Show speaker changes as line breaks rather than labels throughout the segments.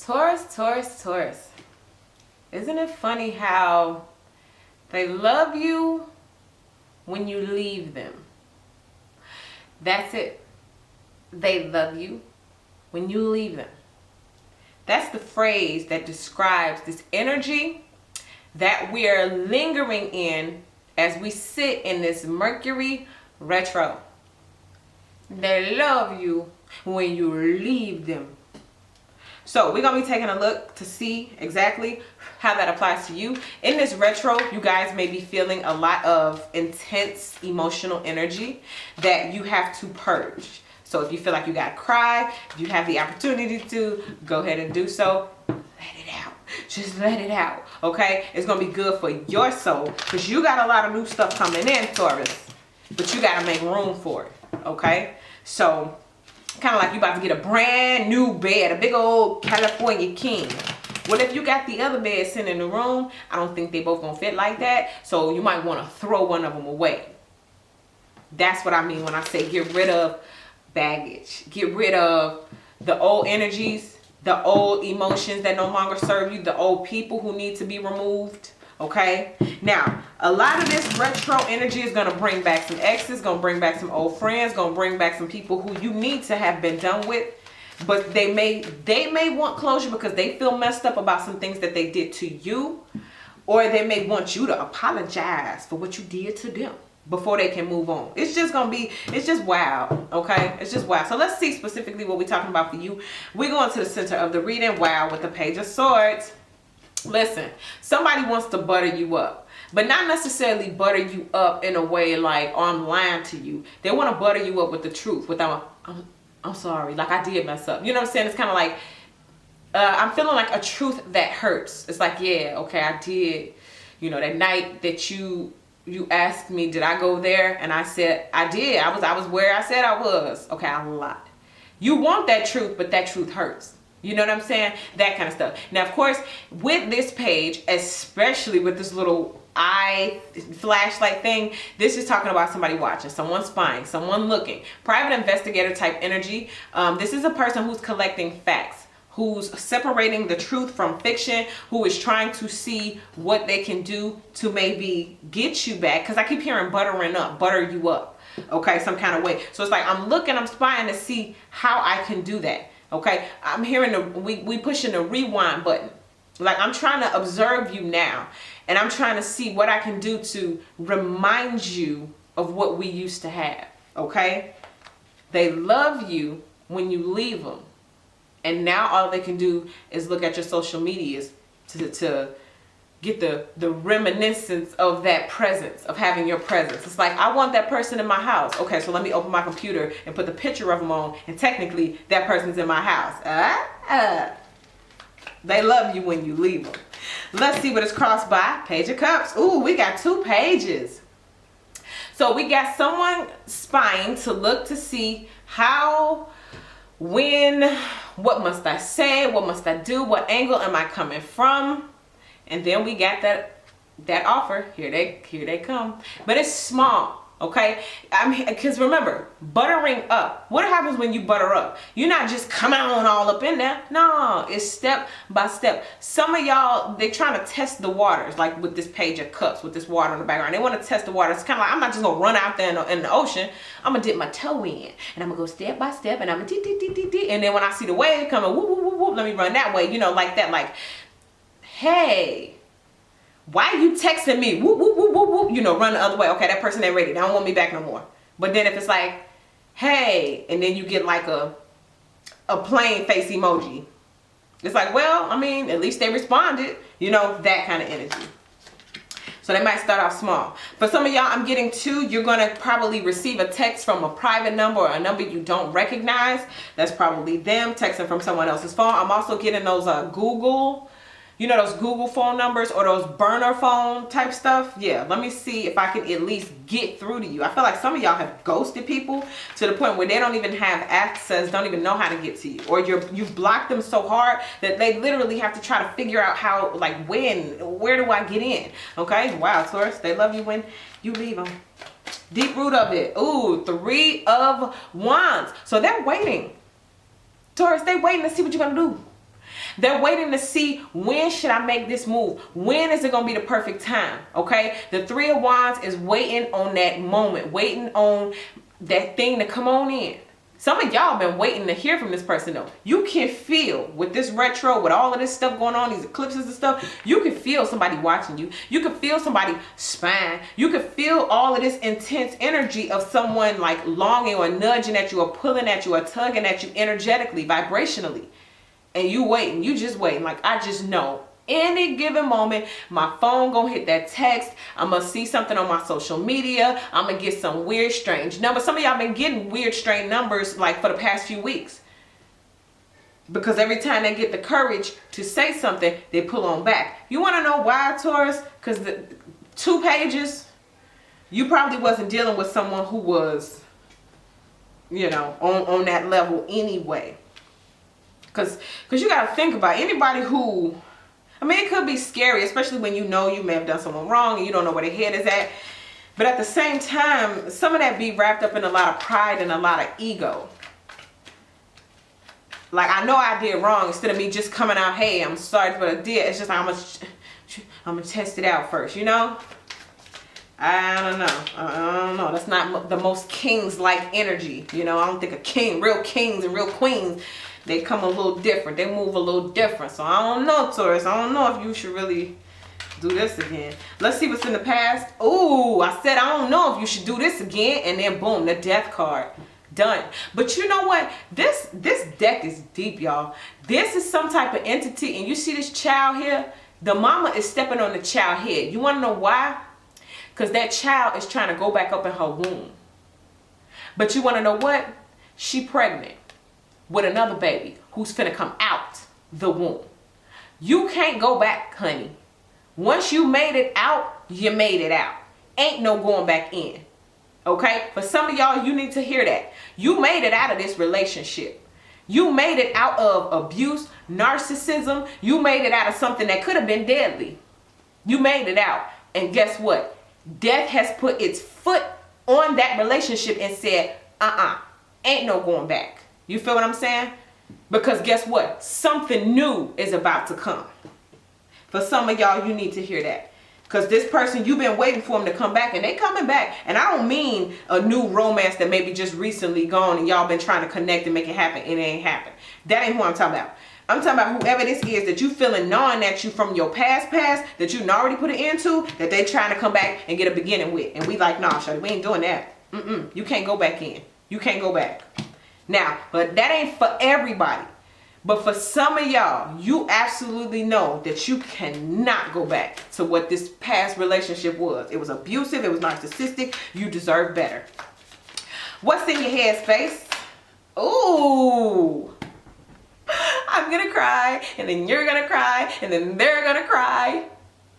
Taurus, Taurus, Taurus. Isn't it funny how they love you when you leave them? That's it. They love you when you leave them. That's the phrase that describes this energy that we are lingering in as we sit in this Mercury retro. They love you when you leave them. So we're going to be taking a look to see exactly how that applies to you. In this retro, you guys may be feeling a lot of intense emotional energy that you have to purge. So if you feel like you got to cry, if you have the opportunity to, go ahead and do so. Let it out. Just let it out, okay? It's going to be good for your soul because you got a lot of new stuff coming in, Taurus. But you got to make room for it, okay? So kind of like you about to get a brand new bed, a big old California king. What if you got the other bed sitting in the room? I don't think they both gonna fit like that. So you might want to throw one of them away. That's what I mean when I say get rid of baggage. Get rid of the old energies, the old emotions that no longer serve you, the old people who need to be removed. Okay, now a lot of this retro energy is going to bring back some exes, going to bring back some old friends, going to bring back some people who you need to have been done with, but they may want closure because they feel messed up about some things that they did to you, or they may want you to apologize for what you did to them before they can move on. It's just gonna be, it's just wild, okay? It's just wild. So let's see specifically what we're talking about for you. We're going to the center of the reading, wow, with the Page of Swords. Listen, somebody wants to butter you up, but not necessarily butter you up in a way like, oh, I'm lying to you. They want to butter you up with the truth without, I'm sorry, like I did mess up. You know what I'm saying? It's kind of like, I'm feeling like a truth that hurts. It's like, yeah, okay, I did. You know, that night that you asked me, did I go there? And I said, I did. I was where I said I was. Okay, I lied. You want that truth, but that truth hurts. You know what I'm saying? That kind of stuff. Now, of course, with this page, especially with this little eye flashlight thing, this is talking about somebody watching, someone spying, someone looking. Private investigator type energy. This is a person who's collecting facts, who's separating the truth from fiction, who is trying to see what they can do to maybe get you back. Because I keep hearing buttering up, butter you up. Okay, some kind of way. So it's like I'm looking, I'm spying to see how I can do that. Okay, I'm hearing we pushing the rewind button. Like I'm trying to observe you now, and I'm trying to see what I can do to remind you of what we used to have. Okay, they love you when you leave them, and now all they can do is look at your social medias to get the reminiscence of that presence, of having your presence. It's like, I want that person in my house. Okay, so let me open my computer and put the picture of them on, and technically that person's in my house. They love you when you leave them. Let's see what is crossed by. Page of Cups. Ooh, we got 2 pages. So we got someone spying to look to see how, when, what must I say, what must I do, what angle am I coming from? And then we got that offer. Here they come. But it's small, okay? Because remember, buttering up. What happens when you butter up? You're not just coming on all up in there. No, it's step by step. Some of y'all, they're trying to test the waters, like with this Page of Cups, with this water in the background. They want to test the waters. It's kind of like, I'm not just going to run out there in the ocean. I'm going to dip my toe in. And I'm going to go step by step. And I'm going to dee. And then when I see the wave coming, whoop, whoop, whoop, whoop, let me run that way. You know, like that. Like, hey, why you texting me? Whoop, whoop, whoop, whoop, whoop. You know, run the other way. Okay, that person ain't ready. They don't want me back no more. But then if it's like, hey, and then you get like a plain face emoji. It's like, well, I mean, at least they responded. You know, that kind of energy. So they might start off small. For some of y'all, I'm getting 2. You're going to probably receive a text from a private number or a number you don't recognize. That's probably them texting from someone else's phone. I'm also getting those Google, you know, those Google phone numbers or those burner phone type stuff. Yeah, let me see if I can at least get through to you. I feel like some of y'all have ghosted people to the point where they don't even have access, don't even know how to get to you. Or you've blocked them so hard that they literally have to try to figure out how, like, where do I get in? Okay, wow, Taurus, they love you when you leave them. Deep root of it. Ooh, 3 of Wands. So they're waiting. Taurus, they waiting to see what you're going to do. They're waiting to see, when should I make this move? When is it going to be the perfect time? Okay. The Three of Wands is waiting on that moment, waiting on that thing to come on in. Some of y'all been waiting to hear from this person though. You can feel with this retro, with all of this stuff going on, these eclipses and stuff, you can feel somebody watching you. You can feel somebody spying. You can feel all of this intense energy of someone like longing or nudging at you or pulling at you or tugging at you energetically, vibrationally. And you waiting, you just waiting. Like, I just know any given moment, my phone gonna hit that text. I'm gonna see something on my social media. I'm gonna get some weird, strange numbers. Some of y'all been getting weird, strange numbers like for the past few weeks. Because every time they get the courage to say something, they pull on back. You wanna know why, Taurus? Because the 2 pages, you probably wasn't dealing with someone who was, you know, on that level anyway. Because you gotta think about anybody who, I mean, it could be scary, especially when you know you may have done someone wrong and you don't know where their head is at. But at the same time, some of that be wrapped up in a lot of pride and a lot of ego. Like, I know I did wrong, instead of me just coming out, hey, I'm sorry for what I did. It's just I'm gonna test it out first, you know? I don't know. I don't know. That's not the most kings-like energy. You know, I don't think a king, real kings and real queens, they come a little different. They move a little different. So I don't know, Taurus. I don't know if you should really do this again. Let's see what's in the past. Ooh, I said I don't know if you should do this again. And then boom, the death card. Done. But you know what? This deck is deep, y'all. This is some type of entity. And you see this child here? The mama is stepping on the child head. You want to know why? Because that child is trying to go back up in her womb. But you want to know what? She pregnant with another baby who's finna come out the womb. You can't go back, honey. Once you made it out, you made it out. Ain't no going back in. Okay? For some of y'all, you need to hear that. You made it out of this relationship. You made it out of abuse, narcissism. You made it out of something that could have been deadly. You made it out. And guess what? Death has put its foot on that relationship and said, ain't no going back. You feel what I'm saying? Because guess what? Something new is about to come. For some of y'all, you need to hear that. Because this person, you've been waiting for them to come back, and they coming back. And I don't mean a new romance that maybe just recently gone and y'all been trying to connect and make it happen, and it ain't happened. That ain't who I'm talking about. I'm talking about whoever this is that you feeling gnawing at you from your past that you already put it into, that they trying to come back and get a beginning with. And we like, nah, shawty, we ain't doing that. You can't go back in. You can't go back. Now, but that ain't for everybody. But for some of y'all, you absolutely know that you cannot go back to what this past relationship was. It was abusive. It was narcissistic. You deserve better. What's in your head space? Ooh. I'm going to cry, and then you're going to cry, and then they're going to cry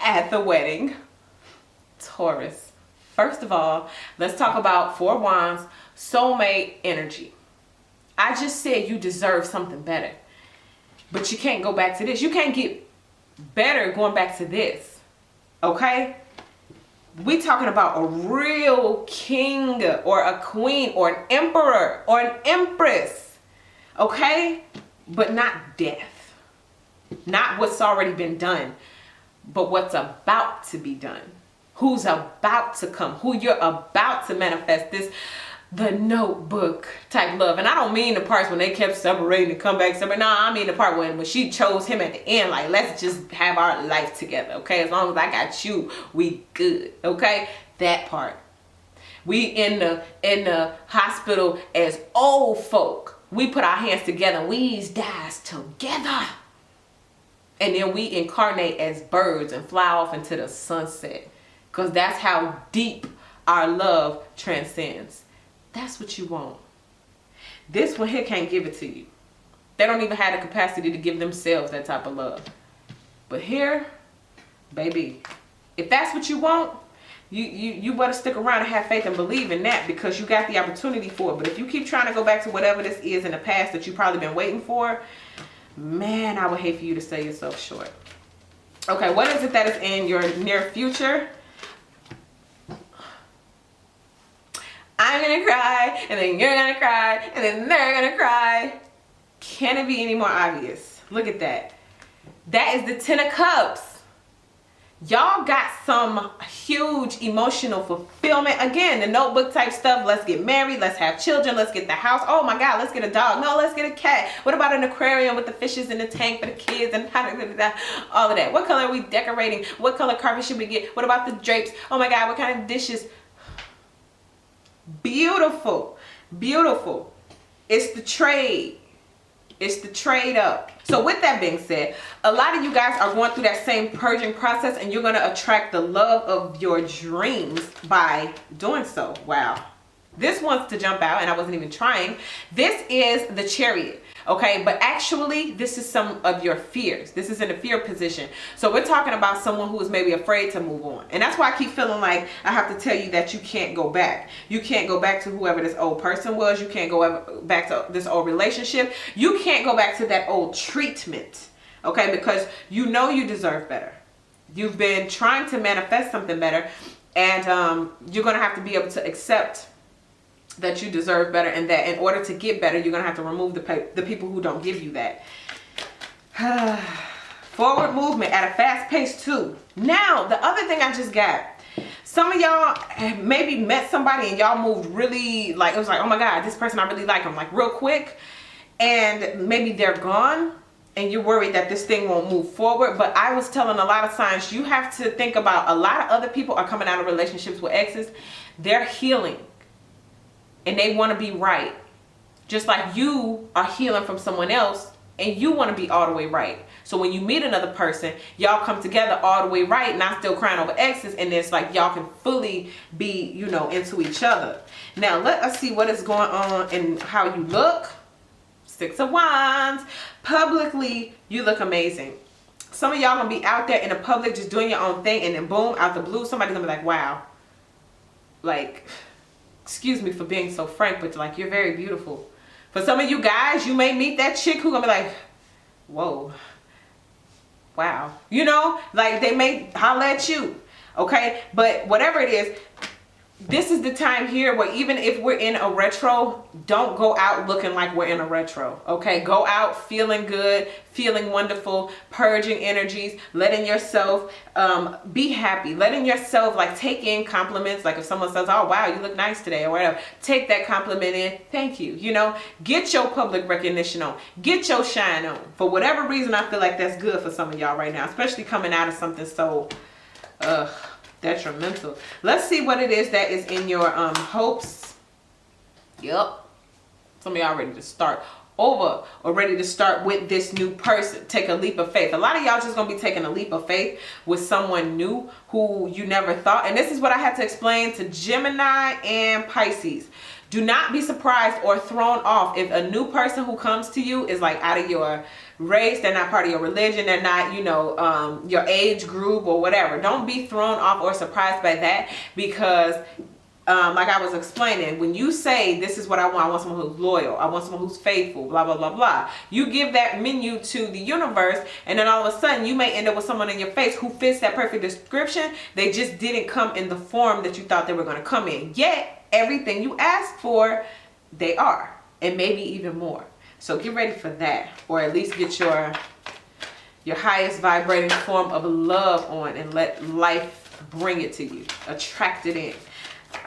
at the wedding. Taurus. First of all, let's talk about 4 Wands, soulmate energy. I just said you deserve something better. But you can't go back to this. You can't get better going back to this. Okay? We talking about a real king or a queen or an emperor or an empress. Okay? But not death. Not what's already been done. But what's about to be done. Who's about to come. Who you're about to manifest this. The Notebook type love. And I don't mean the parts when they kept separating and come back separate. No, I mean the part when she chose him at the end. Like, let's just have our life together. Okay? As long as I got you, we good. Okay? That part. We in the hospital as old folk. We put our hands together and we dies together. And then we incarnate as birds and fly off into the sunset. Because that's how deep our love transcends. That's what you want. This one here can't give it to you. They don't even have the capacity to give themselves that type of love. But here, baby, if that's what you want, you better stick around and have faith and believe in that, because you got the opportunity for it. But if you keep trying to go back to whatever this is in the past that you've probably been waiting for, man, I would hate for you to sell yourself short. Okay, what is it that is in your near future? I'm gonna cry, and then you're gonna cry, and then they're gonna cry. Can it be any more obvious? Look at that. That is the Ten of Cups. Y'all got some huge emotional fulfillment. Again, the notebook type stuff. Let's get married. Let's have children. Let's get the house. Oh my God, let's get a dog. No, let's get a cat. What about an aquarium with the fishes in the tank for the kids and all of that? What color are we decorating? What color carpet should we get? What about the drapes? Oh my God, what kind of dishes? Beautiful. Beautiful. It's the trade. It's the trade up. So with that being said, a lot of you guys are going through that same purging process, and you're going to attract the love of your dreams by doing so. Wow. This wants to jump out, and I wasn't even trying. This is the Chariot. Okay, but actually this is some of your fears. This is in a fear position. So we're talking about someone who is maybe afraid to move on. And that's why I keep feeling like I have to tell you that you can't go back. You can't go back to whoever this old person was. You can't go back to this old relationship. You can't go back to that old treatment. Okay, because you know you deserve better. You've been trying to manifest something better, and you're going to have to be able to accept that you deserve better, and that in order to get better, you're gonna have to remove the people who don't give you that. Forward movement at a fast pace too. Now, the other thing I just got, some of y'all maybe met somebody and y'all moved really, like, it was like, oh my God, this person, I really like them, like real quick, and maybe they're gone and you're worried that this thing won't move forward. But I was telling a lot of signs, you have to think about, a lot of other people are coming out of relationships with exes. They're healing. And they want to be right. Just like you are healing from someone else and you want to be all the way right. So when you meet another person, y'all come together all the way right, not still crying over exes. And it's like y'all can fully be, you know, into each other. Now, let us see what is going on and how you look. Six of Wands. Publicly, you look amazing. Some of y'all going to be out there in the public just doing your own thing. And then boom, out the blue, somebody's going to be like, wow. Like, excuse me for being so frank, but like, you're very beautiful. For some of you guys, you may meet that chick who gonna be like, whoa, wow. You know, like they may holler at you, okay? But whatever it is, this is the time here where even if we're in a retro, don't go out looking like we're in a retro, okay? Go out feeling good, feeling wonderful, purging energies, letting yourself be happy, letting yourself like take in compliments. Like if someone says, oh wow, you look nice today or whatever, take that compliment in, thank you, you know? Get your public recognition on, get your shine on. For whatever reason, I feel like that's good for some of y'all right now, especially coming out of something so, detrimental. Let's see what it is that is in your hopes. Yep. Some of y'all ready to start over or ready to start with this new person. Take a leap of faith. A lot of y'all just gonna be taking a leap of faith with someone new who you never thought. And this is what I had to explain to Gemini and Pisces. Do not be surprised or thrown off if a new person who comes to you is like out of your race, they're not part of your religion, they're not, you know, your age group or whatever. Don't be thrown off or surprised by that, because like I was explaining, when you say this is what I want someone who's loyal, I want someone who's faithful, blah blah blah blah, you give that menu to the universe, and then all of a sudden you may end up with someone in your face who fits that perfect description. They just didn't come in the form that you thought they were going to come in, yet everything you asked for, they are, and maybe even more. So get ready for that, or at least get your highest vibrating form of love on and let life bring it to you. Attract it in.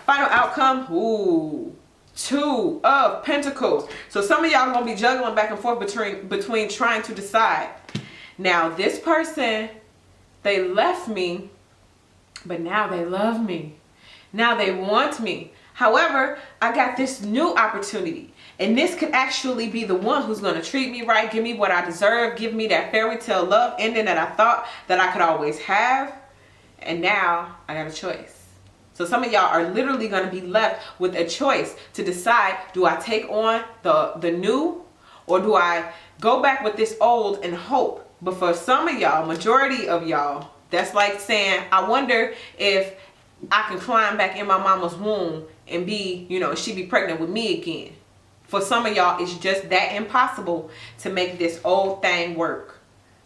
Final outcome, ooh, Two of Pentacles. So some of y'all are going to be juggling back and forth between trying to decide. Now this person, they left me, but now they love me. Now they want me. However, I got this new opportunity. And this could actually be the one who's going to treat me right, give me what I deserve, give me that fairy tale love ending that I thought that I could always have. And now I got a choice. So some of y'all are literally going to be left with a choice to decide, do I take on the new, or do I go back with this old and hope? But for some of y'all, majority of y'all, that's like saying, I wonder if I can climb back in my mama's womb and be, you know, she be pregnant with me again. For some of y'all, it's just that impossible to make this old thing work.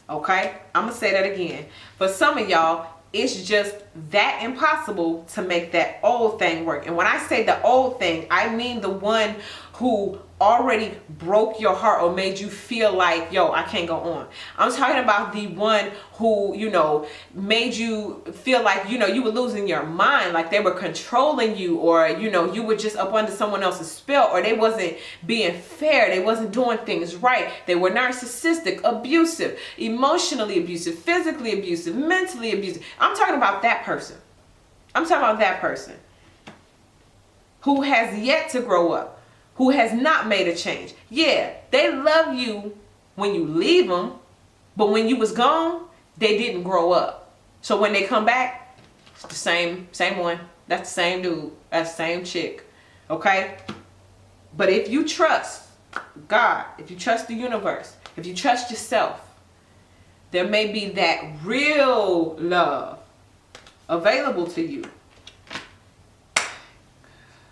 Okay? I'm going to say that again. For some of y'all, it's just that impossible to make that old thing work. And when I say the old thing, I mean the one who already broke your heart or made you feel like, yo, I can't go on. I'm talking about the one who, you know, made you feel like, you know, you were losing your mind, like they were controlling you, or, you know, you were just up under someone else's spell, or they wasn't being fair, they wasn't doing things right, they were narcissistic, abusive, emotionally abusive, physically abusive, mentally abusive. I'm talking about that person. I'm talking about that person who has yet to grow up, who has not made a change. Yeah, they love you when you leave them, but when you was gone, they didn't grow up. So when they come back, it's the same one. That's the same dude. That's the same chick. Okay? But if you trust God, if you trust the universe, if you trust yourself, there may be that real love available to you.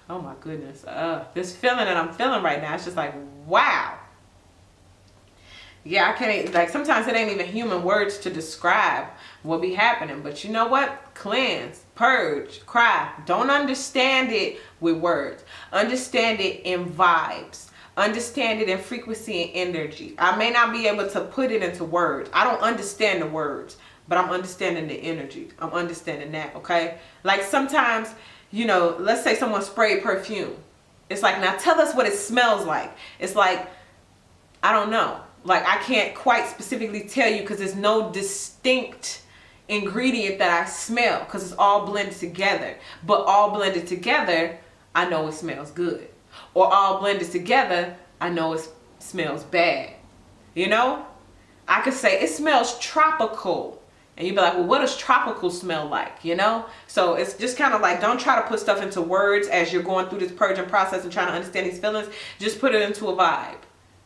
Oh my goodness. This feeling that I'm feeling right now, it's just like, wow. Yeah, I can't, like, sometimes it ain't even human words to describe what be happening. But you know what? Cleanse, purge, cry. Don't understand it with words. Understand it in vibes. Understand it in frequency and energy. I may not be able to put it into words. I don't understand the words, but I'm understanding the energy. I'm understanding that, okay? Like sometimes, you know, let's say someone sprayed perfume. It's like, now tell us what it smells like. It's like, I don't know. Like, I can't quite specifically tell you because there's no distinct ingredient that I smell because it's all blended together. But all blended together, I know it smells good. Or all blended together, I know it smells bad. You know? I could say it smells tropical. And you'd be like, well, what does tropical smell like? You know? So it's just kind of like, don't try to put stuff into words as you're going through this purging process and trying to understand these feelings. Just put it into a vibe.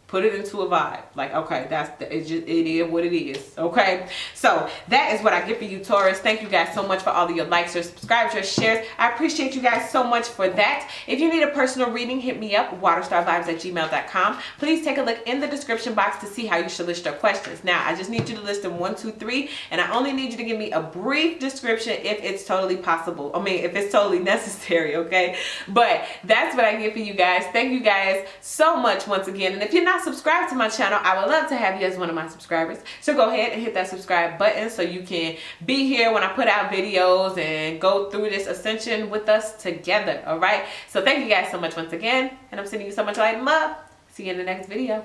Put it into a vibe. Like, okay, it is what it is. Okay. So that is what I get for you, Taurus. Thank you guys so much for all of your likes, your subscribes, your shares. I appreciate you guys so much for that. If you need a personal reading, hit me up, waterstarvibes@gmail.com. Please take a look in the description box to see how you should list your questions. Now, I just need you to list them 1, 2, 3, and I only need you to give me a brief description if it's totally possible. I mean, if it's totally necessary, okay? But that's what I get for you guys. Thank you guys so much once again. And if you're not subscribed to my channel, I would love to have you as one of my subscribers. So go ahead and hit that subscribe button so you can be here when I put out videos and go through this ascension with us together. All right. So thank you guys so much once again. And I'm sending you so much light and love. See you in the next video.